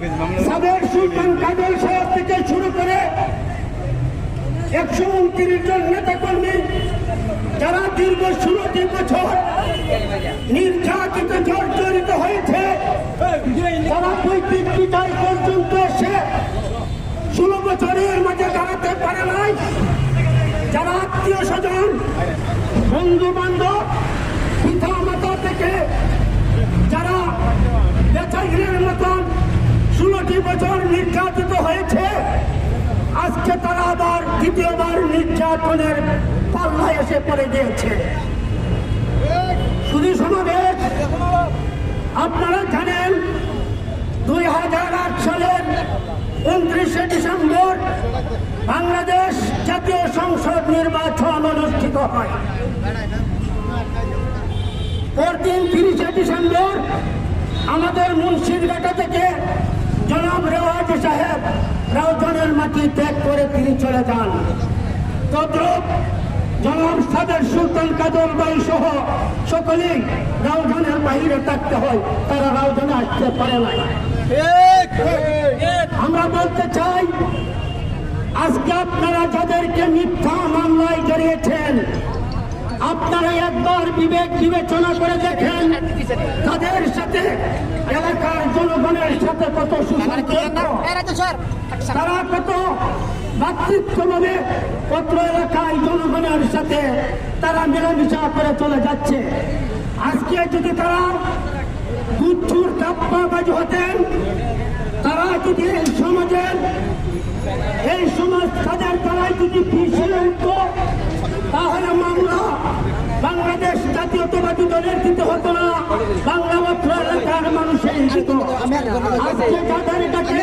সাবেক সুলতান কাদের সাহেব থেকে শুরু করে 129 জন নেতাকর্মী যারা দীর্ঘ 16টি বছর নির্যাতিত জর্জরিত হয়েছে, তারা পৈতৃক বিদায় পর্যন্ত এসে 16 বছরের মাঝে দাঁড়াতে পারে নাই। যারা আত্মীয় স্বজন, বন্ধু বান্ধব, পিতা মাতা থেকে যারা বেচাইনের মতন 16টি বছর নির্যাতিত হয়েছে, আজকে তারা আবার দ্বিতীয়বার নির্যাতনের পাল্লায় এসে পড়ে গিয়েছে। শুধু সমাবেশ, আপনারা জানেন 2008 সালের 29শে ডিসেম্বর বাংলাদেশ জাতীয় সংসদ নির্বাচন অনুষ্ঠিত হয়। পরদিন 30শে ডিসেম্বর আমাদের মুন্সিরঘাটা থেকে জনাব রেওয়াজ সাহেব রাউজানের মাটি ত্যাগ করে তিনি চলে যান। তদ্রুপ জনাব সাবেক সুলতান কাদের ভাই সহ সকলেই রাউজানের বাইরে থাকতে হয়, তারা রাউজানে আসতে পারে না। আমরা বলতে চাই, আজকে আপনারা যাদেরকে মিথ্যা মামলায় জড়িয়েছেন, আপনারা একবার বিবেক বিবেচনা করে দেখেন তাদের সাথে এলাকার জনগণের সাথে কত সুসম্পর্ক, তারা কত ভাতৃত্বভাবে পত্র এলাকায় জনগণের সাথে তারা মেলামেশা করে চলে যাচ্ছে। আজকে যদি তারা গুচ্ছুর কাপ্পাবাজি হতেন, তারা যদি এই সমাজ তাদের দ্বারাই যদি পিছিয়ে উঠত, তাহলে মামলা বাংলাদেশ জাতীয়তাবাদী দলের দিতে হতো না, বাংলা মাত্র এলাকার মানুষের দিত। আজকে তাদের কাছে